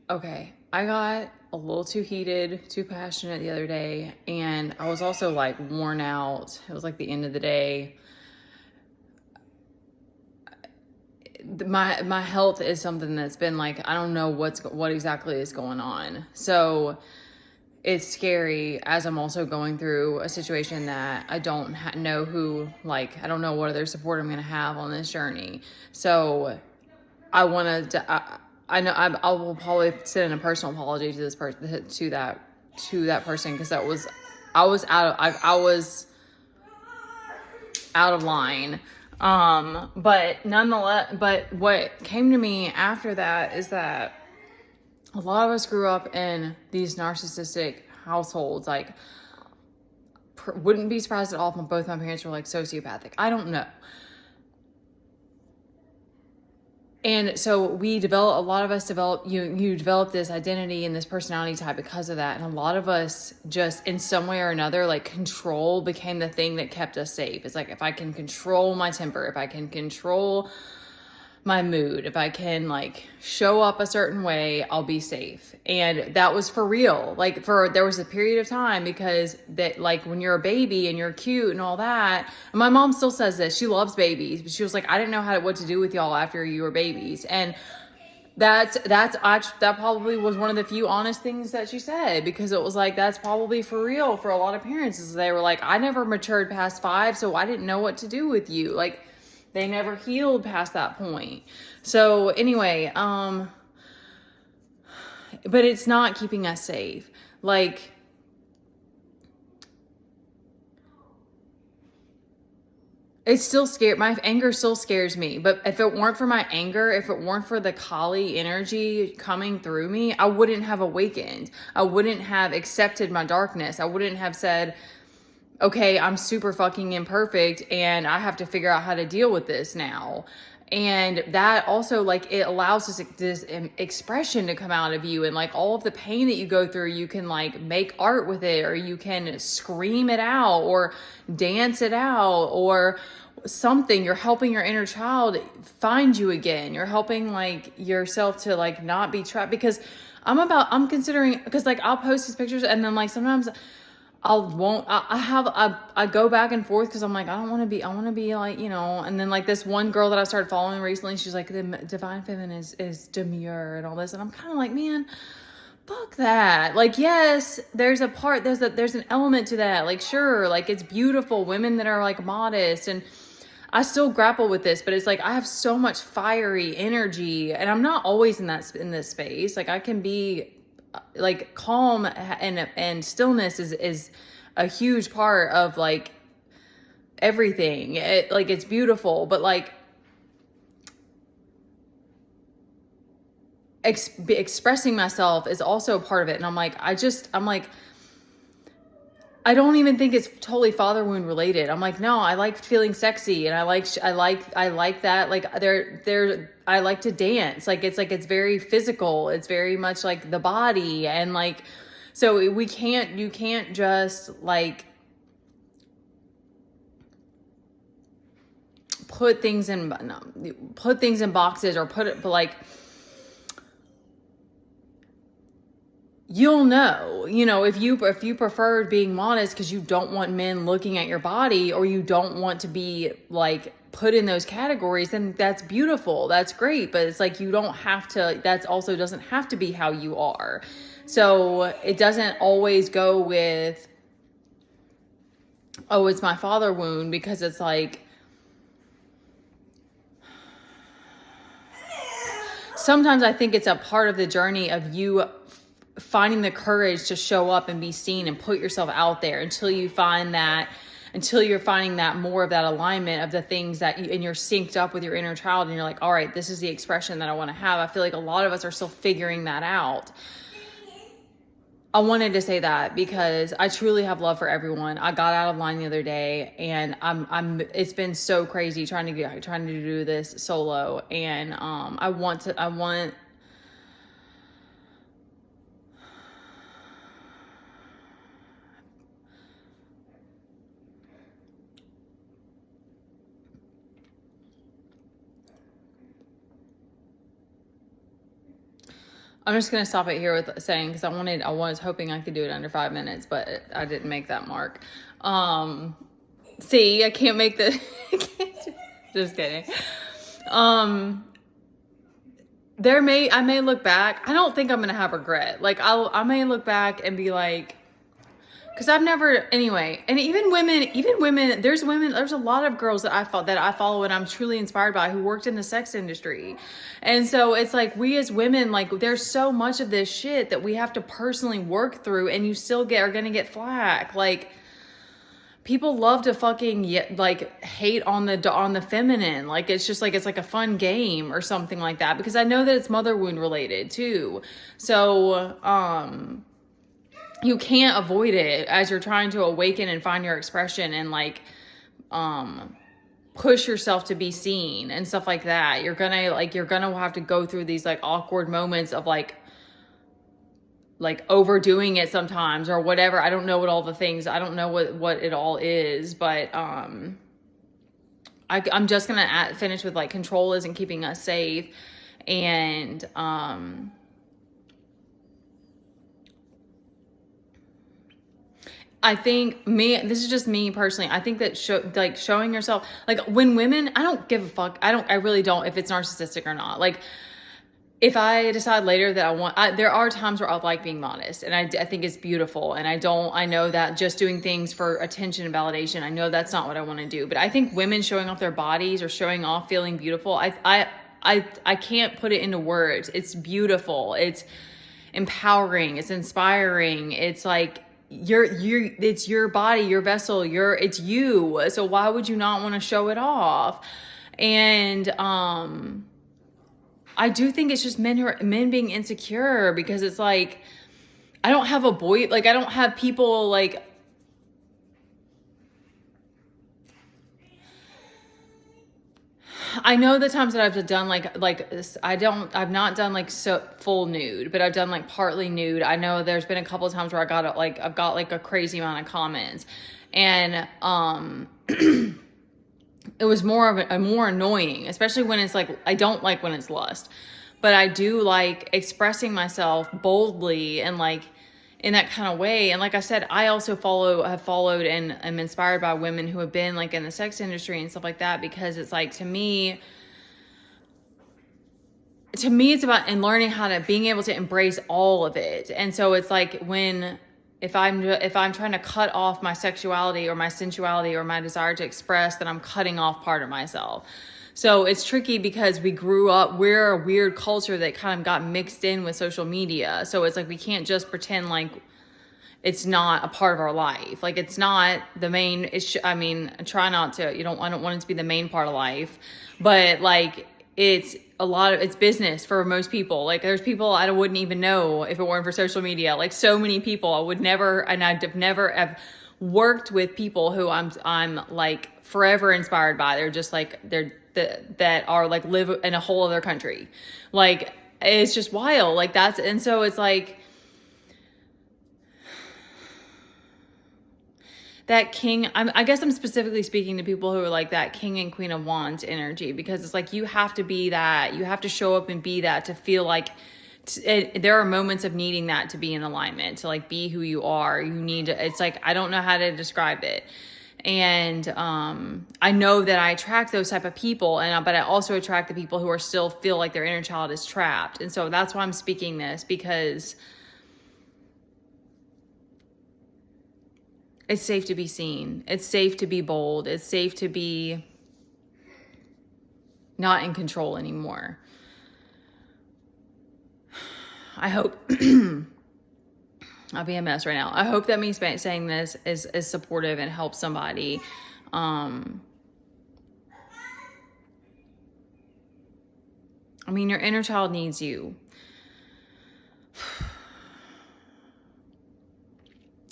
Okay, I got a little too heated, too passionate the other day, and I was also like worn out. It was like the end of the day. My health is something that's been like, I don't know what exactly is going on. So it's scary as I'm also going through a situation that I don't know who, like, I don't know what other support I'm going to have on this journey. So I want I know I will probably send in a personal apology to this person, to that person, because I was out of line. But nonetheless, but what came to me after that is that a lot of us grew up in these narcissistic households. Like, wouldn't be surprised at all if both my parents were like sociopathic. I don't know. And so a lot of us develop, you develop this identity and this personality type because of that. And a lot of us just in some way or another, like, control became the thing that kept us safe. It's like, if I can control my temper, if I can control my mood, if I can like show up a certain way, I'll be safe. And that was for real. Like, there was a period of time, because that, like, when you're a baby and you're cute and all that, and my mom still says this, she loves babies, but she was like, I didn't know what to do with y'all after you were babies. And that probably was one of the few honest things that she said, because it was like, that's probably for real for a lot of parents, is they were like, I never matured past 5, so I didn't know what to do with you. Like, they never healed past that point. So anyway, but it's not keeping us safe. Like, it's still scared. My anger still scares me. But if it weren't for my anger, if it weren't for the Kali energy coming through me, I wouldn't have awakened. I wouldn't have accepted my darkness. I wouldn't have said, okay, I'm super fucking imperfect and I have to figure out how to deal with this now. And that also, like, it allows this expression to come out of you, and like all of the pain that you go through, you can like make art with it, or you can scream it out or dance it out or something. You're helping your inner child find you again. You're helping like yourself to like not be trapped, because I'm considering, because like I'll post these pictures and then like sometimes I go back and forth, because I'm like, I want to be like, and then like this one girl that I started following recently, she's like, the divine feminine is demure and all this. And I'm kind of like, man, fuck that. Like, yes, there's an element to that. Like, sure. Like, it's beautiful women that are like modest, and I still grapple with this, but it's like, I have so much fiery energy, and I'm not always in this space. Like, I can be like calm, and stillness is a huge part of like everything. It's beautiful, but like expressing myself is also a part of it. And I'm like, I don't even think it's totally father wound related. I'm like, no, I like feeling sexy, and I like that. Like, I like to dance. Like, it's very physical. It's very much like the body, and like, so you can't just like put things in boxes, or put it, but like, you'll know, if you preferred being modest because you don't want men looking at your body, or you don't want to be like put in those categories, then that's beautiful. That's great. But it's like, you don't have to, that also doesn't have to be how you are. So it doesn't always go with, oh, it's my father wound, because it's like, sometimes I think it's a part of the journey of you finding the courage to show up and be seen and put yourself out there, until you're finding that more of that alignment of the things that and you're synced up with your inner child, and you're like, all right, this is the expression that I want to have. I feel like a lot of us are still figuring that out. I wanted to say that because I truly have love for everyone. I got out of line the other day, and it's been so crazy trying to do this solo, and I want I'm just going to stop it here with saying, because I was hoping I could do it under 5 minutes, but I didn't make that mark. See, I can't make the, just kidding. I may look back. I don't think I'm going to have regret. Like I may look back and be like, because I've never, anyway, and even women, there's a lot of girls that I follow and I'm truly inspired by who worked in the sex industry. And so it's like, we as women, like there's so much of this shit that we have to personally work through, and you still are going to get flack. Like, people love to fucking like hate on the feminine. Like, it's just like, it's like a fun game or something like that, because I know that it's mother wound related too. So, you can't avoid it as you're trying to awaken and find your expression and like, push yourself to be seen and stuff like that. You're gonna have to go through these like awkward moments of like overdoing it sometimes or whatever. I don't know what all the things, I don't know what it all is, but, I'm just gonna finish with like, control isn't keeping us safe. And, I think this is just me personally. I think that showing yourself, like when women, I don't give a fuck. I really don't, if it's narcissistic or not. Like, if I decide later that there are times where I like being modest, and I think it's beautiful. And I know that just doing things for attention and validation, I know that's not what I want to do. But I think women showing off their bodies or showing off feeling beautiful, I can't put it into words. It's beautiful. It's empowering. It's inspiring. It's like, it's your body, your vessel, it's you. So why would you not want to show it off? And, I do think it's just men being insecure, because it's like, I don't have I don't have people like, I know the times that I've done I've not done like so full nude, but I've done like partly nude. I know there's been a couple of times where I've got like a crazy amount of comments, and it was more annoying, especially when it's like, I don't like when it's lust, but I do like expressing myself boldly and like in that kind of way. And like I said, I also have followed and am inspired by women who have been like in the sex industry and stuff like that, because it's like, to me it's about learning how to being able to embrace all of it. And so it's like, if I'm trying to cut off my sexuality or my sensuality or my desire to express, then I'm cutting off part of myself. So it's tricky, because we're a weird culture that kind of got mixed in with social media. So it's like, we can't just pretend like it's not a part of our life. Like, it's not the main, try not to, I don't want it to be the main part of life, but like, it's business for most people. Like, there's people I wouldn't even know if it weren't for social media. Like, so many people I would never, and I'd never have worked with people who I'm like forever inspired by. They're just like, that are like live in a whole other country. Like, it's just wild. Like, and so it's like, that king, I guess I'm specifically speaking to people who are like that king and queen of wands energy, because it's like, you have to be that, you have to show up and be that to feel like there are moments of needing that to be in alignment, to like be who you are. It's like, I don't know how to describe it. And, I know that I attract those type of people, but I also attract the people who still feel like their inner child is trapped. And so that's why I'm speaking this, because it's safe to be seen. It's safe to be bold. It's safe to be not in control anymore. I hope I'll be a mess right now. I hope that me saying this is supportive and helps somebody. Your inner child needs you.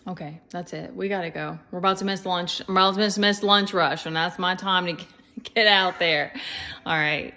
Okay, that's it. We gotta go. We're about to miss lunch. I'm about to miss lunch rush, and that's my time to get out there. All right.